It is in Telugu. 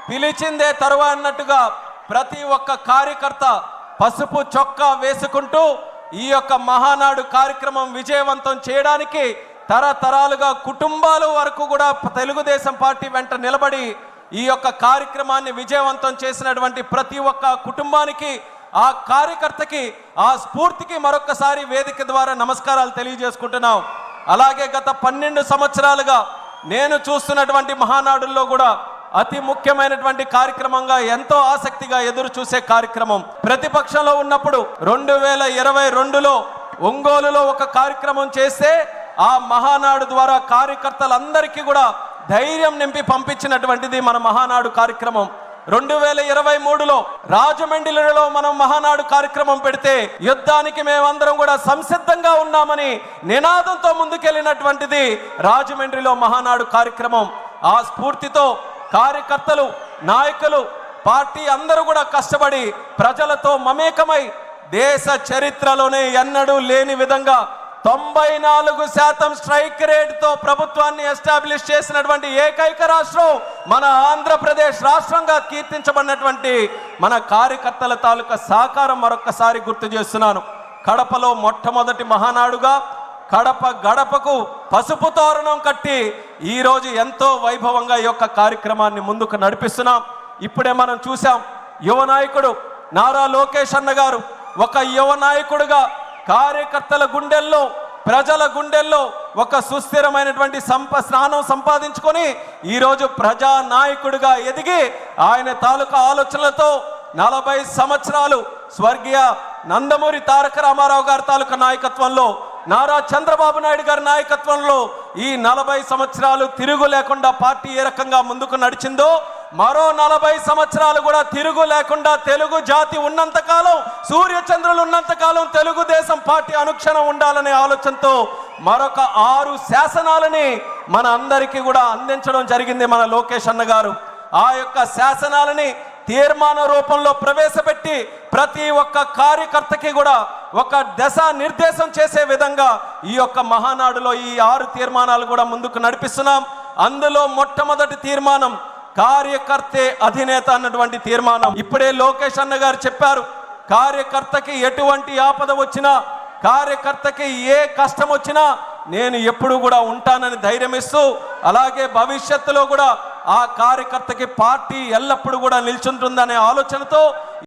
పిలిచిందే తరువా అన్నట్టుగా ప్రతి ఒక్క కార్యకర్త పసుపు చొక్కా వేసుకుంటూ ఈ యొక్క మహానాడు కార్యక్రమం విజయవంతం చేయడానికి తరతరాలుగా కుటుంబాల వరకు కూడా తెలుగుదేశం పార్టీ వెంట నిలబడి ఈ యొక్క కార్యక్రమాన్ని విజయవంతం చేసినటువంటి ప్రతి ఒక్క కుటుంబానికి ఆ కార్యకర్తకి ఆ స్ఫూర్తికి మరొకసారి వేదిక ద్వారా నమస్కారాలు తెలియజేసుకుంటున్నాం. అలాగే గత 12 సంవత్సరాలుగా నేను చూస్తున్నటువంటి మహానాడుల్లో కూడా అతి ముఖ్యమైనటువంటి కార్యక్రమంగా ఎంతో ఆసక్తిగా ఎదురు చూసే కార్యక్రమం ప్రతిపక్షంలో ఉన్నప్పుడు 2022లో ఒంగోలులో ఒక కార్యక్రమం చేస్తే ఆ మహానాడు ద్వారా కార్యకర్తలందరికీ కూడా ధైర్యం నింపి పంపించినటువంటిది మన మహానాడు కార్యక్రమం. 2023లో రాజమండ్రిలో మనం మహానాడు కార్యక్రమం పెడితే యుద్ధానికి మేమందరం కూడా సంసిద్ధంగా ఉన్నామని నినాదంతో ముందుకెళ్ళినటువంటిది రాజమండ్రిలో మహానాడు కార్యక్రమం. ఆ స్ఫూర్తితో కార్యకర్తలు, నాయకులు, పార్టీ అందరూ కూడా కష్టపడి ప్రజలతో మమేకమై దేశ చరిత్రలోనే ఎన్నడూ లేని విధంగా 94% స్ట్రైక్ రేట్తో ప్రభుత్వాన్ని ఎస్టాబ్లిష్ చేసినటువంటి ఏకైక రాష్ట్రం మన ఆంధ్రప్రదేశ్ రాష్ట్రంగా కీర్తించబడినటువంటి మన కార్యకర్తల తాలూకా సహకారం మరొకసారి గుర్తు చేస్తున్నాను. కడపలో మొట్టమొదటి మహానాడుగా కడప గడపకు పసుపు తోరణం కట్టి ఈరోజు ఎంతో వైభవంగా ఈ యొక్క కార్యక్రమాన్ని ముందుకు నడిపిస్తున్నాం. ఇప్పుడే మనం చూసాం, యువ నాయకుడు నారా లోకేష్ అన్న గారు ఒక యువ నాయకుడుగా కార్యకర్తల గుండెల్లో, ప్రజల గుండెల్లో ఒక సుస్థిరమైనటువంటి స్థానం సంపాదించుకొని ఈరోజు ప్రజా నాయకుడిగా ఎదిగి ఆయన తాలూకా ఆలోచనలతో 40 సంవత్సరాలు స్వర్గీయ నందమూరి తారక రామారావు గారి తాలూకా నాయకత్వంలో, నారా చంద్రబాబు నాయుడు గారి నాయకత్వంలో ఈ 40 సంవత్సరాలు తిరుగు లేకుండా పార్టీ ఏ రకంగా ముందుకు నడిచిందో మరో 40 సంవత్సరాలు కూడా తిరుగు లేకుండా తెలుగు జాతి ఉన్నంతకాలం, సూర్యచంద్రులు ఉన్నంతకాలం తెలుగుదేశం పార్టీ అనుక్షణం ఉండాలనే ఆలోచనతో మరొక 6 శాసనాలని మన అందరికీ కూడా అందించడం జరిగింది మన లోకేష్ అన్న గారు. ఆ యొక్క శాసనాలని తీర్మాన రూపంలో ప్రవేశపెట్టి ప్రతి ఒక్క కార్యకర్తకి కూడా ఒక దశ నిర్దేశం చేసే విధంగా ఈ యొక్క మహానాడులో ఈ 6 తీర్మానాలు కూడా ముందుకు నడిపిస్తున్నాం. అందులో మొట్టమొదటి తీర్మానం కార్యకర్తే అధినేత అన్నటువంటి తీర్మానం. ఇప్పుడే లోకేష్ అన్న గారు చెప్పారు, కార్యకర్తకి ఎటువంటి ఆపద వచ్చినా, కార్యకర్తకి ఏ కష్టం వచ్చినా నేను ఎప్పుడు కూడా ఉంటానని ధైర్యం ఇస్తూ, అలాగే భవిష్యత్తులో కూడా ఆ కార్యకర్తకి పార్టీ ఎల్లప్పుడూ కూడా నిల్చుంటుందనే ఆలోచనతో